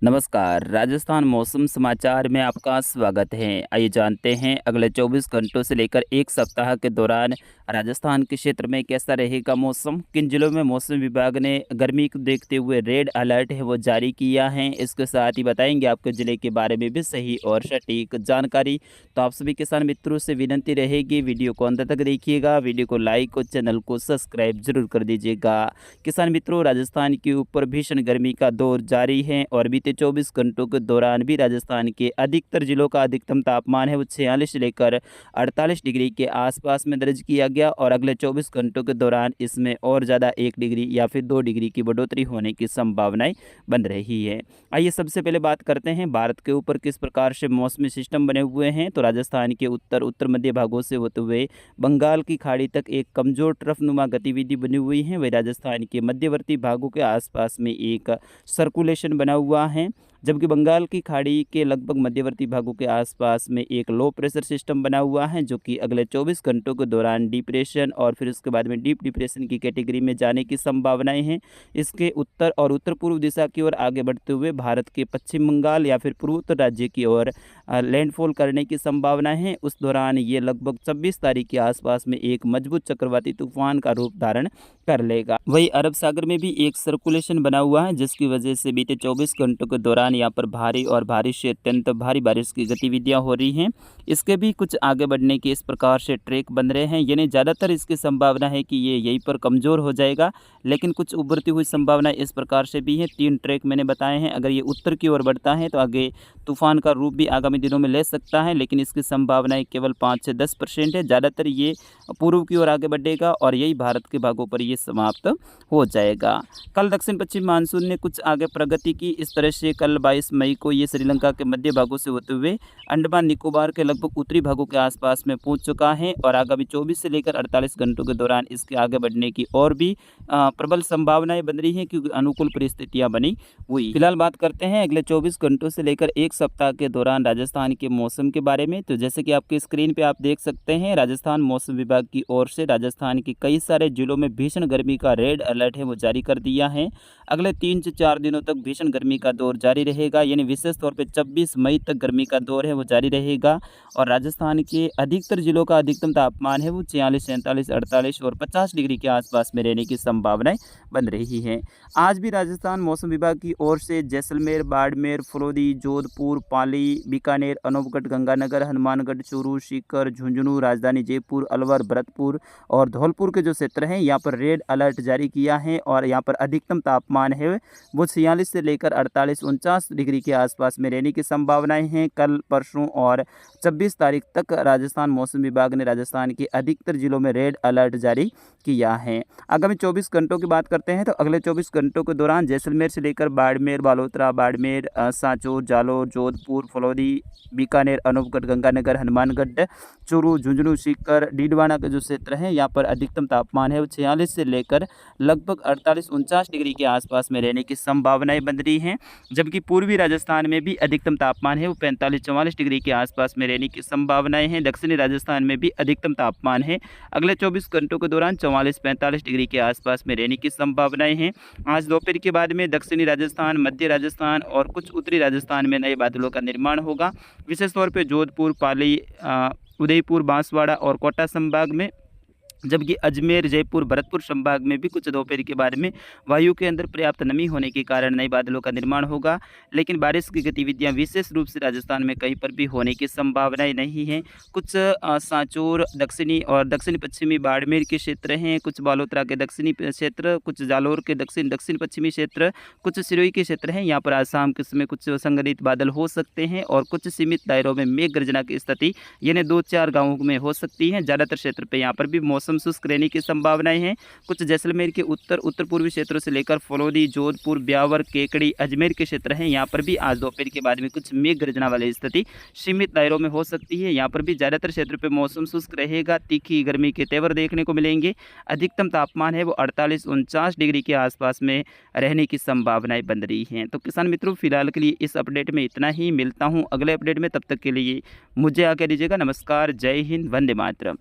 नमस्कार, राजस्थान मौसम समाचार में आपका स्वागत है। आइए जानते हैं अगले 24 घंटों से लेकर 1 सप्ताह के दौरान राजस्थान के क्षेत्र में कैसा रहेगा मौसम। किन जिलों में मौसम विभाग ने गर्मी को देखते हुए रेड अलर्ट है वो जारी किया है। इसके साथ ही बताएंगे आपके ज़िले के बारे में भी सही और सटीक जानकारी। तो आप सभी किसान मित्रों से विनती रहेगी, वीडियो को अंत तक देखिएगा, वीडियो को लाइक और चैनल को सब्सक्राइब जरूर कर दीजिएगा। किसान मित्रों, राजस्थान के ऊपर भीषण गर्मी का दौर जारी है और बीते 24 घंटों के दौरान भी राजस्थान के अधिकतर जिलों का अधिकतम तापमान है वो 46 से लेकर 48 डिग्री के आसपास में दर्ज किया गया और अगले 24 घंटों के दौरान इसमें और ज़्यादा 1 डिग्री या फिर 2 डिग्री की बढ़ोतरी होने की संभावनाएं बन रही है। आइए सबसे पहले बात करते हैं भारत के ऊपर किस प्रकार से मौसमी सिस्टम बने हुए हैं। तो राजस्थान के उत्तर मध्य भागों से होते हुए बंगाल की खाड़ी तक एक कमजोर ट्रफनुमा गतिविधि बनी हुई है। वही राजस्थान के मध्यवर्ती भागों के आसपास में एक सर्कुलेशन बना हुआ है, जबकि बंगाल की खाड़ी के लगभग मध्यवर्ती भागों के आसपास में एक लो प्रेशर सिस्टम बना हुआ है, जो कि अगले 24 घंटों के दौरान डिप्रेशन और फिर उसके बाद में डीप डिप्रेशन की कैटेगरी में जाने की संभावनाएं हैं। इसके उत्तर और उत्तर पूर्व दिशा की ओर आगे बढ़ते हुए भारत के पश्चिम बंगाल या फिर पूर्वोत्तर राज्य की ओर लैंडफॉल करने की संभावना है। उस दौरान ये लगभग 26 तारीख के आसपास में एक मजबूत चक्रवाती तूफान का रूप धारण कर लेगा। वही अरब सागर में भी एक सर्कुलेशन बना हुआ है, जिसकी वजह से बीते 24 घंटों के दौरान यहाँ पर भारी और भारी से अत्यंत भारी बारिश की गतिविधियां हो रही हैं। इसके भी कुछ आगे बढ़ने के इस प्रकार से ट्रैक बन रहे हैं, यानी ज़्यादातर इसकी संभावना है कि ये यहीं पर कमज़ोर हो जाएगा, लेकिन कुछ उभरती हुई संभावना इस प्रकार से भी है। 3 ट्रैक मैंने बताए हैं। अगर ये उत्तर की ओर बढ़ता है तो आगे तूफान का रूप भी आगामी दिनों में ले सकता है, लेकिन इसकी संभावनाएं केवल 5 से 10% है। ज़्यादातर ये पूर्व की ओर आगे बढ़ेगा और यही भारत के भागों पर ये समाप्त हो जाएगा। कल दक्षिण पश्चिम मानसून ने कुछ आगे प्रगति की। इस तरह से कल 22 मई को ये श्रीलंका के मध्य भागों से होते हुए अंडमान निकोबार के लगभग उत्तरी भागों के आसपास में पहुंच चुका है और आगामी 24 से लेकर 48 घंटों के दौरान इसके आगे बढ़ने की और भी प्रबल संभावनाएं बन रही हैं, क्योंकि अनुकूल परिस्थितियां बनी हुई। फिलहाल बात करते हैं अगले 24 घंटों से लेकर 1 सप्ताह के दौरान राजस्थान के मौसम के बारे में। तो जैसे कि आपकी स्क्रीन पे आप देख सकते हैं, राजस्थान मौसम विभाग की ओर से राजस्थान के कई सारे जिलों में भीषण गर्मी का रेड अलर्ट है वो जारी कर दिया है। अगले 3 से 4 दिनों तक भीषण गर्मी का दौर जारी रहेगा, यानी विशेष तौर पे 26 मई तक गर्मी का दौर है वो जारी रहेगा और राजस्थान के अधिकतर जिलों का अधिकतम तापमान है वो 46, 47, 48 और 50 डिग्री के आसपास में रहने की संभावनाएं बन रही है। आज भी राजस्थान मौसम विभाग की ओर से जैसलमेर, बाड़मेर, फलौदी, जोधपुर, पाली, बीकानेर, अनूपगढ़, गंगानगर, हनुमानगढ़, चूरू, सीकर, झुंझुनू, राजधानी जयपुर, अलवर, भरतपुर और धौलपुर के जो क्षेत्र हैं यहाँ पर रेड अलर्ट जारी किया है और यहाँ पर अधिकतम तापमान है वो 46 से लेकर 48, 49 डिग्री के आसपास में रहने की संभावनाएं हैं। कल, परसों और 26 तारीख तक राजस्थान मौसम विभाग ने राजस्थान के अधिकतर जिलों में रेड अलर्ट जारी किया है। आगामी 24 घंटों की बात करते हैं तो अगले 24 घंटों के दौरान जैसलमेर से लेकर बाड़मेर, बालोतरा, बाड़मेर, सांचौर, जालोर, जोधपुर, फलौदी, बीकानेर, अनूपगढ़, गंगानगर, हनुमानगढ़, चूरू, झुंझुनू, सीकर, डीडवाना के जो क्षेत्र हैं यहाँ पर अधिकतम तापमान है वो 46 से लेकर लगभग 48-49 डिग्री के आसपास में रहने की संभावनाएं बन रही हैं, जबकि पूर्वी राजस्थान में भी अधिकतम तापमान है वो 45-44 डिग्री के आसपास में रहने की संभावनाएं हैं। दक्षिणी राजस्थान में भी अधिकतम तापमान है अगले 24 घंटों के दौरान 44-45 डिग्री के आसपास में रहने की संभावनाएं हैं। आज दोपहर के बाद में दक्षिणी राजस्थान, मध्य राजस्थान और कुछ उत्तरी राजस्थान में नए बादलों का निर्माण होगा, विशेष तौर पर जोधपुर, पाली, उदयपुर, बांसवाड़ा और कोटा संभाग में, जबकि अजमेर, जयपुर, भरतपुर संभाग में भी कुछ दोपहर के बाद में वायु के अंदर पर्याप्त नमी होने के कारण नए बादलों का निर्माण होगा, लेकिन बारिश की गतिविधियां विशेष रूप से राजस्थान में कहीं पर भी होने की संभावनाएं नहीं है। कुछ सांचौर, दक्षिणी और दक्षिण पश्चिमी बाड़मेर के क्षेत्र हैं, कुछ बालोतरा के दक्षिणी क्षेत्र, कुछ जालोर के दक्षिण पश्चिमी क्षेत्र, कुछ सिरोही के क्षेत्र हैं। यहाँ पर आज शाम के समय कुछ संघटित बादल हो सकते हैं और कुछ सीमित दायरों में मेघ गर्जना की स्थिति यानी 2-4 गाँवों में हो सकती है। ज़्यादातर क्षेत्र पर यहाँ पर भी मौसम शुष्क रहने की संभावनाएं हैं। कुछ जैसलमेर के उत्तर पूर्वी क्षेत्रों से लेकर फलौदी, जोधपुर, ब्यावर, केकड़ी, अजमेर के क्षेत्र हैं, यहाँ पर भी आज दोपहर के बाद में कुछ मेघ गर्जना वाली स्थिति सीमित दायरों में हो सकती है। यहाँ पर भी ज़्यादातर क्षेत्र पे मौसम शुष्क रहेगा, तीखी गर्मी के तेवर देखने को मिलेंगे। अधिकतम तापमान है वो 48-49 डिग्री के आसपास में रहने की संभावनाएं बन रही हैं। तो किसान मित्रों, फिलहाल के लिए इस अपडेट में इतना ही। मिलता हूँ अगले अपडेट में, तब तक के लिए मुझे आगे दीजिएगा। नमस्कार, जय हिंद, वंदे मातरम।